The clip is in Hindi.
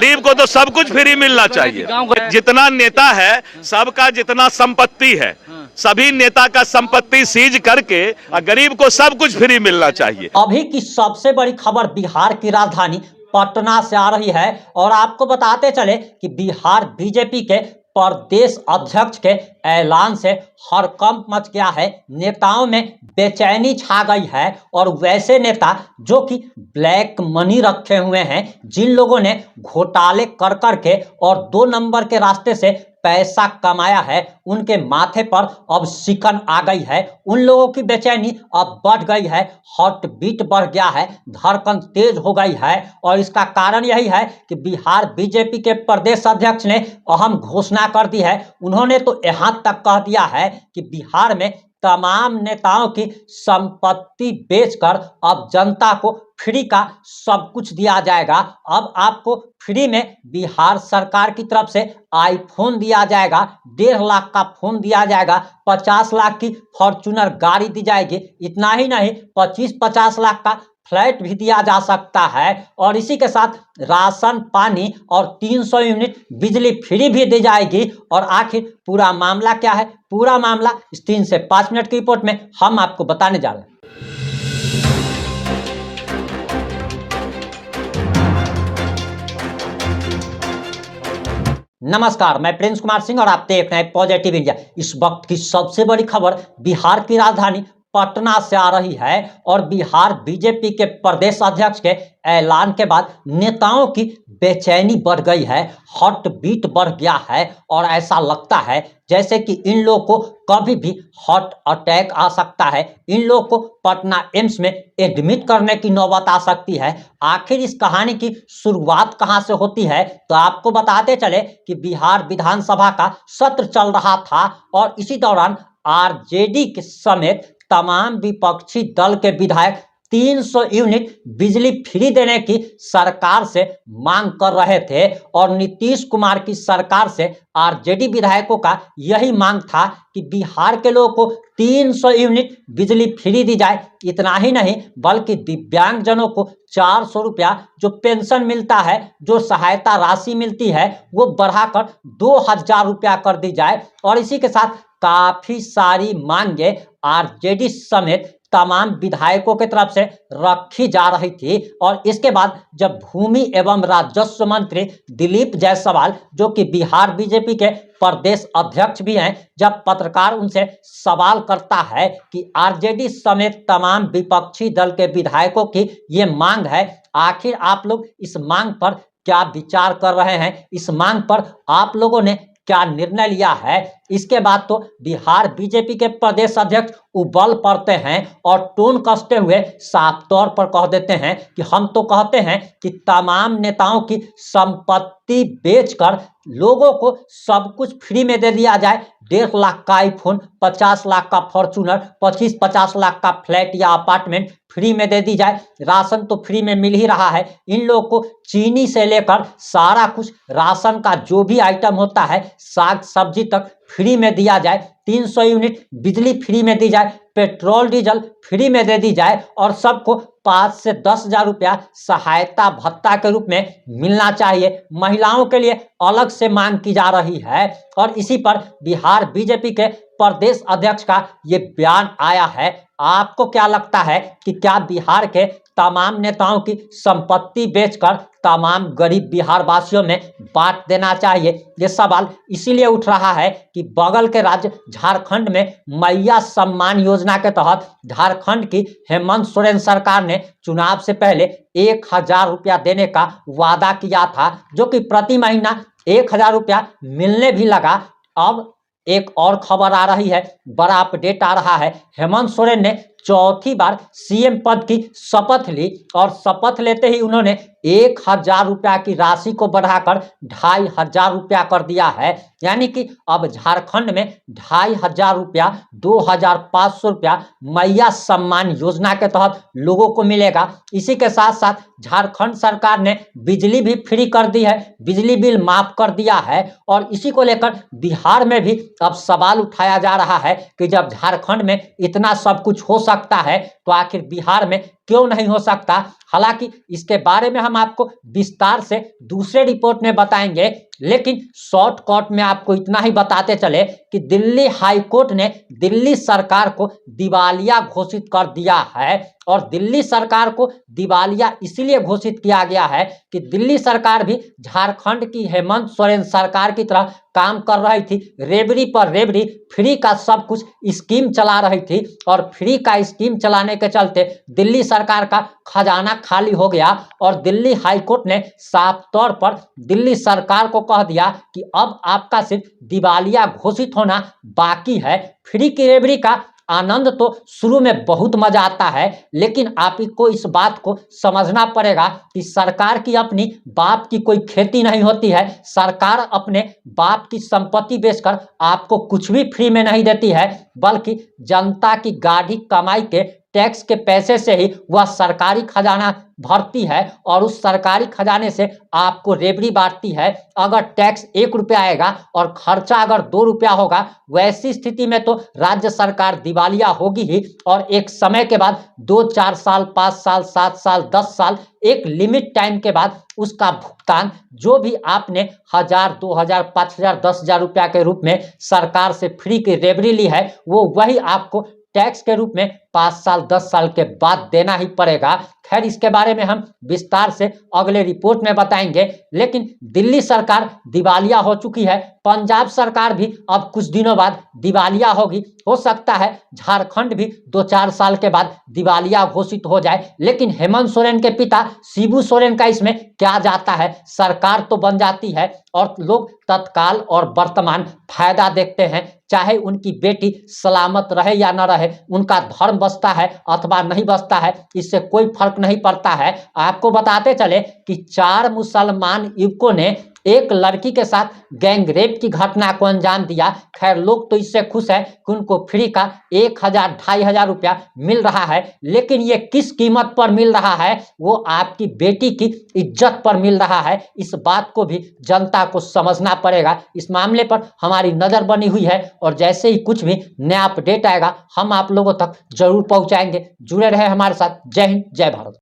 गरीब को तो सब कुछ फ्री मिलना चाहिए। जितना नेता है सबका जितना संपत्ति है, सभी नेता का संपत्ति सीज करके गरीब को सब कुछ फ्री मिलना चाहिए। अभी की सबसे बड़ी खबर बिहार की राजधानी पटना से आ रही है और आपको बताते चले कि बिहार बीजेपी के प्रदेश अध्यक्ष के ऐलान से हड़कंप मच गया है। नेताओं में बेचैनी छा गई है और वैसे नेता जो कि ब्लैक मनी रखे हुए हैं, जिन लोगों ने घोटाले कर करके और 2 नंबर के रास्ते से पैसा कमाया है, उनके माथे पर अब शिकन आ गई है। उन लोगों की बेचैनी अब बढ़ गई है, हार्ट बीट बढ़ गया है, धड़कन तेज हो गई है और इसका कारण यही है कि बिहार बीजेपी के प्रदेश अध्यक्ष ने अहम घोषणा कर दी है। उन्होंने तो यहाँ तक कह दिया है कि बिहार में तमाम नेताओं की संपत्ति बेचकर अब जनता को फ्री का सब कुछ दिया जाएगा। अब आपको फ्री में बिहार सरकार की तरफ से आईफोन दिया जाएगा, 1.5 लाख का फोन दिया जाएगा, 50 लाख की फॉर्च्यूनर गाड़ी दी जाएगी। इतना ही नहीं, 25-50 लाख का फ्लैट भी दिया जा सकता है और इसी के साथ राशन पानी और 300 यूनिट बिजली फ्री भी दी जाएगी। और आखिर पूरा मामला क्या है, पूरा मामला इस 3 से 5 मिनट की रिपोर्ट में हम आपको बताने जा रहे हैं। नमस्कार, मैं प्रिंस कुमार सिंह और आप देख रहे हैं पॉजिटिव इंडिया। इस वक्त की सबसे बड़ी खबर बिहार की राजधानी पटना से आ रही है और बिहार बीजेपी के प्रदेश अध्यक्ष के ऐलान के बाद नेताओं की बेचैनी बढ़ गई है, हार्ट बीट बढ़ गया है और ऐसा लगता है जैसे कि इन लोगों को कभी भी हार्ट अटैक आ सकता है, इन लोगों को पटना एम्स में एडमिट करने की नौबत आ सकती है। आखिर इस कहानी की शुरुआत कहां से होती है, तो आपको बताते चले कि बिहार विधानसभा का सत्र चल रहा था और इसी दौरान आरजेडी के समेत तमाम विपक्षी दल के विधायक 300 यूनिट बिजली फ्री देने की सरकार से मांग कर रहे थे और नीतीश कुमार की सरकार से आरजेडी विधायकों का यही मांग था कि बिहार के लोगों को 300 यूनिट बिजली फ्री दी जाए। इतना ही नहीं बल्कि दिव्यांगजनों को 400 रुपया जो पेंशन मिलता है, जो सहायता राशि मिलती है, वो बढ़ाकर 2000 रुपया कर दी जाए। और इसी के साथ काफी सारी मांगे आरजेडी समेत तमाम विधायकों की तरफ से रखी जा रही थी। और इसके बाद जब भूमि एवं राजस्व मंत्री दिलीप जायसवाल, जो कि बिहार बीजेपी के प्रदेश अध्यक्ष भी हैं, जब पत्रकार उनसे सवाल करता है कि आरजेडी समेत तमाम विपक्षी दल के विधायकों की ये मांग है, आखिर आप लोग इस मांग पर क्या विचार कर रहे हैं, इस मांग पर आप लोगों ने क्या निर्णय लिया है। इसके बाद तो बिहार बीजेपी के प्रदेश अध्यक्ष उबल पड़ते हैं और टोन कसते हुए साफ तौर पर कह देते हैं कि हम तो कहते हैं कि तमाम नेताओं की संपत्ति बेचकर लोगों को सब कुछ फ्री में दे दिया जाए। 1.5 लाख का आईफोन, 50 लाख का फॉर्च्यूनर, 25-50 लाख का फ्लैट या अपार्टमेंट फ्री में दे दी जाए। राशन तो फ्री में मिल ही रहा है, इन लोगों को चीनी से लेकर सारा कुछ राशन का जो भी आइटम होता है, साग सब्जी तक फ्री में दिया जाए। 300 यूनिट बिजली फ्री में दी जाए, पेट्रोल डीजल फ्री में दे दी जाए और सबको 5 से 10 हजार रुपया सहायता भत्ता के रूप में मिलना चाहिए। महिलाओं के लिए अलग से मांग की जा रही है और इसी पर बिहार बीजेपी के प्रदेश अध्यक्ष का ये बयान आया है। आपको क्या लगता है कि क्या बिहार के तमाम नेताओं की संपत्ति बेचकर तमाम गरीब बिहार वासियों में बांट देना चाहिए? ये सवाल इसीलिए उठ रहा है कि बगल के राज्य झारखंड में मैया सम्मान योजना के तहत झारखंड की हेमंत सोरेन सरकार ने चुनाव से पहले 1000 रुपया देने का वादा किया था, जो कि प्रति महीना 1000 रुपया मिलने भी लगा। अब एक और खबर आ रही है, बड़ा अपडेट आ रहा है। हेमंत सोरेन ने चौथी बार सीएम पद की शपथ ली और शपथ लेते ही उन्होंने 1000 रुपया की राशि को बढ़ाकर 2500 रुपया कर दिया है। यानी कि अब झारखंड में 2500 रुपया, 2500 रुपया मैया सम्मान योजना के तहत लोगों को मिलेगा। इसी के साथ साथ झारखंड सरकार ने बिजली भी फ्री कर दी है, बिजली बिल माफ कर दिया है। और इसी को लेकर बिहार में भी अब सवाल उठाया जा रहा है कि जब झारखंड में इतना सब कुछ हो सकता है तो आखिर बिहार में क्यों नहीं हो सकता। हालांकि इसके बारे में हम आपको विस्तार से दूसरे रिपोर्ट में बताएंगे, लेकिन शॉर्टकट में आपको इतना ही बताते चले कि दिल्ली हाई कोर्ट ने दिल्ली सरकार को दिवालिया घोषित कर दिया है। और दिल्ली सरकार को दिवालिया इसलिए घोषित किया गया है कि दिल्ली सरकार भी झारखंड की हेमंत सोरेन सरकार की तरह काम कर रही थी, रेबड़ी पर रेबड़ी फ्री का सब कुछ स्कीम चला रही थी। और फ्री का स्कीम चलाने के चलते दिल्ली सरकार का खजाना खाली हो गया और दिल्ली हाई कोर्ट ने साफ तौर पर दिल्ली सरकार को कह दिया कि अब आपका सिर्फ दिवालिया घोषित होना बाकी है। फ्री की रेबड़ी का आनंद तो शुरू में बहुत मजा आता है, लेकिन आपको इस बात को समझना पड़ेगा कि सरकार की अपनी बाप की कोई खेती नहीं होती है। सरकार अपने बाप की संपत्ति बेचकर आपको कुछ भी फ्री में नहीं देती है, बल्कि जनता की गाढ़ी कमाई के टैक्स के पैसे से ही वह सरकारी खजाना भरती है और उस सरकारी खजाने से आपको रेबड़ी बांटती है। अगर टैक्स 1 रुपया आएगा और खर्चा अगर 2 रुपया होगा, वैसी स्थिति में तो राज्य सरकार दिवालिया होगी ही। और एक समय के बाद 2-4 साल, 5 साल, 7 साल, 10 साल, एक लिमिट टाइम के बाद उसका भुगतान जो भी आपने 1000, 2000, 5000, 10,000 रुपया के रूप में सरकार से फ्री की रेबड़ी ली है, वो वही आपको टैक्स के रूप में 5 साल 10 साल के बाद देना ही पड़ेगा। खैर, इसके बारे में हम विस्तार से अगले रिपोर्ट में बताएंगे। लेकिन दिल्ली सरकार दिवालिया हो चुकी है, पंजाब सरकार भी अब कुछ दिनों बाद दिवालिया होगी। हो सकता है झारखंड भी 2-4 साल के बाद दिवालिया घोषित हो जाए, लेकिन हेमंत सोरेन के पिता शिबू सोरेन का इसमें क्या जाता है। सरकार तो बन जाती है और लोग तत्काल और वर्तमान फायदा देखते हैं, चाहे उनकी बेटी सलामत रहे या न रहे, उनका धर्म बचता है अथवा नहीं बचता है, इससे कोई फर्क नहीं पड़ता है। आपको बताते चले कि 4 मुसलमान युवकों ने एक लड़की के साथ गैंगरेप की घटना को अंजाम दिया। खैर, लोग तो इससे खुश है कि उनको फ्री का 1000, 2500 रुपया मिल रहा है, लेकिन ये किस कीमत पर मिल रहा है, वो आपकी बेटी की इज्जत पर मिल रहा है। इस बात को भी जनता को समझना पड़ेगा। इस मामले पर हमारी नजर बनी हुई है और जैसे ही कुछ भी नया अपडेट आएगा हम आप लोगों तक जरूर पहुंचाएंगे। जुड़े रहे हमारे साथ। जय हिंद, जय भारत।